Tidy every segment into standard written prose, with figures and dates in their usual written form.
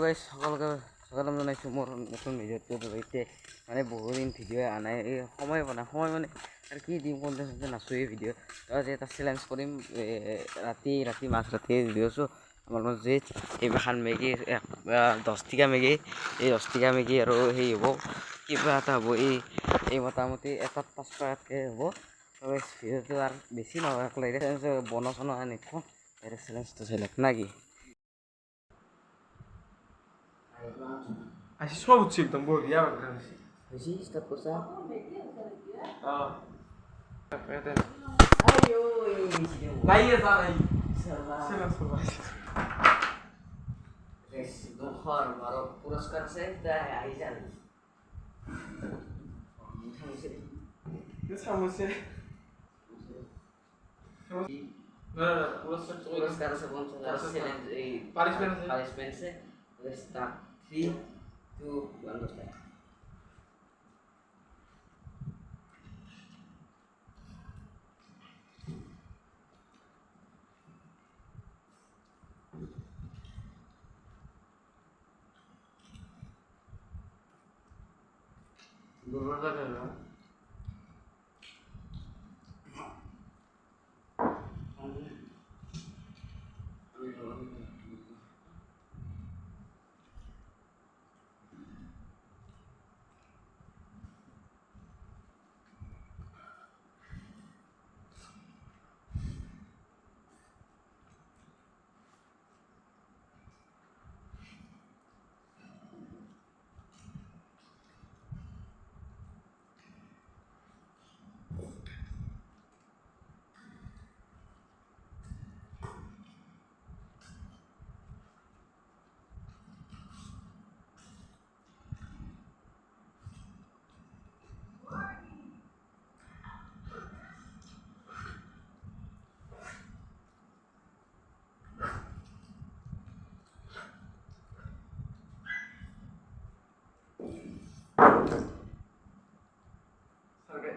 Guys সকলোকে স্বাগতম জনাইছোঁ মোৰ নতুন ভিডিঅ'টোত এতিয়া মানে বহুদিন ভিডিঅ' অহা নাই এই সময় পোৱা নাই সময় মানে আৰু কি দিম কণ্টেণ্ট নাচোঁ এই ভিডিঅ' তাৰপিছত এটা চেলেঞ্জ কৰিম ৰাতি মাছ ৰাতি ভিডিঅ' আছোঁ আমাৰ মছজিদ এইবাখান মেগী 10 টকা মেগী এই 10 টকা মেগী আৰু সেই হ'ব কিবা এটা হ'ব এই মোটামুটি এটাত 5 টকাকৈ হ'ব ভিডিঅ'টো আৰু বেছি নহয় বনোৱা চনোৱা নেথাকোঁ ডাইৰেক্ট চেলেঞ্জটো চাই লওক না কি Así só o tipo, tambor, já vai para assim. Sim, está posado. Ah. Ai, oi. Lá ia dar aí. Sei lá. Do hor, maro पुरस्कार सहित आई जाने. Que chama você? Não, पुरस्कार से कौन सा चैलेंज पार्टिसिपेंट से start 3 2 1 go start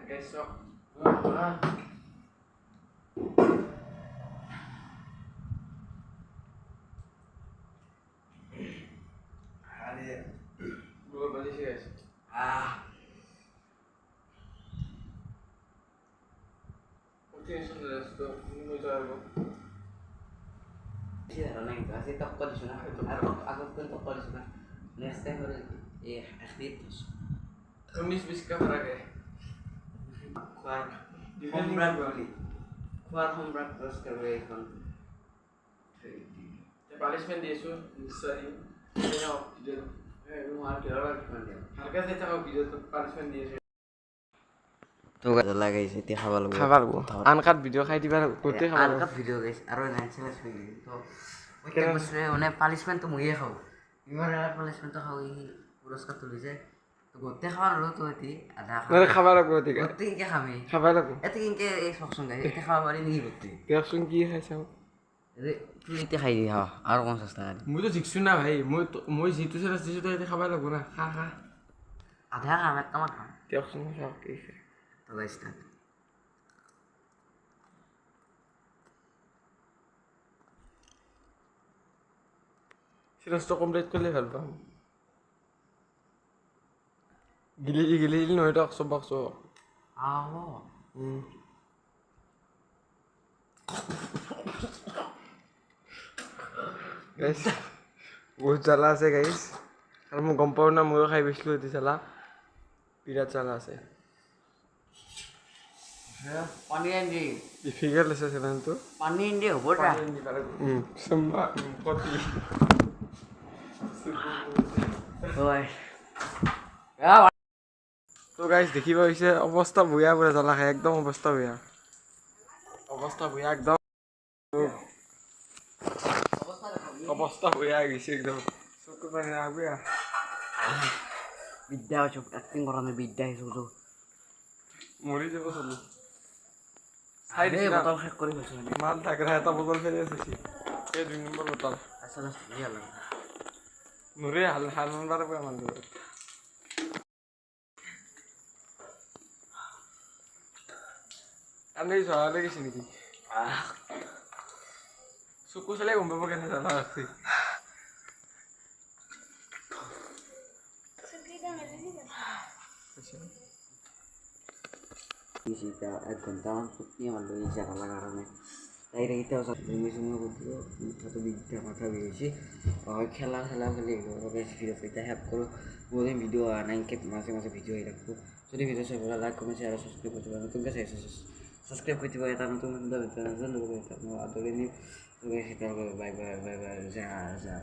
guys, so. Dua balik sih guys. Oke, sudah stop. Ini mau coba. Sih, karena yang kasih toko di sana. Aku pun toko di sana. Next time baru aktivitas. Tumis bis kamera kayak. Kuat homework terus kerja kan. Ya punishment dia su, sorry. Saya video. Lu mau kira kan dia. Harga saya tahu video tuh punishment dia. Tuh gak ada guys, itu hafal gua. Hafal gua. Angkat video kayak di mana? Putih hafal. Angkat video guys, aru nanti video. Tuh. Oke, maksudnya mana punishment tuh mau ya kau. Gimana punishment tuh kau ini পুরস্কার তুলিছে তো গোটে খাওয়ার হলো তো এটি আধা না খাবার লাগবো ঠিক আছে গোটে কি খাবি খাবার লাগবো এতে কিনকে এই সবসং গাই এতে খাওয়া পারি নাকি গোটে দেখছুন কি খাইছ এতে তুই এতে খাই দি হা আর 50 টাকা দি মই তো শিখছু না ভাই মই জিতু সেটা দিছো তো এতে খাবার লাগবো না খা আধা খাম একটা মাত্র দেখছুন সব কি তো গাইস না সেটা তো কমপ্লিট করলে ভাল পাম গিলি নহয় তো সব বাক্স আও গাইস বহুত জ্বালা আছে গাইস আৰু মই গম পাওঁ না ময়ো খাই পাইছিলোঁ এটি জ্বালা বিৰাট জ্বালা আছে পানী আনি ডিফিকাল্ট আছে চেনেলটো পানী আনি হ'ব তা সম্ভা পতি হয় তো গাইস দেখিব হৈছে অৱস্থা বেয়া পুৰা জ্বালা খাই একদম অৱস্থা বেয়া একদম অৱস্থা বেয়া গৈছে একদম চকু পানী বেয়া বিদ্যা চব এক্টিং কৰা নাই বিদ্যা হিচাপে মৰি যাব চলো চাই দে বটল শেষ কৰি গৈছে মাল থাকৰা এটা বটল ফেলে আছে এই 2 নম্বৰ বটল আছালে ভাল নৰে হাল বাৰ পৰা মাল দিব আমি যোৱালে গৈছে নেকি চকু চালে গম পাব কেনে জ্বালা আছে Visita এক ঘণ্টামান ফুটনি মারলো এই জানালার কারণে তাই রেখে ঘুমিয়ে সুমিয়ে করছিল এত বিদ্যা মাথা বেরিয়েছি খেলা খেলা খেলে বেশ ভিডিও এটা হেল্প করো বহুদিন ভিডিও আনাইকে মাঝে মাঝে ভিডিও হয়ে রাখবো যদি ভিডিও চাই বলে লাইক কমেন্ট শেয়ার সাবস্ক্রাইব করতে পারো নতুন কাছে সাবস্ক্রাইব করতে পারে তার নতুন আদরে নিয়ে তোকে সেটা বাই বাই বাই বাই যা যা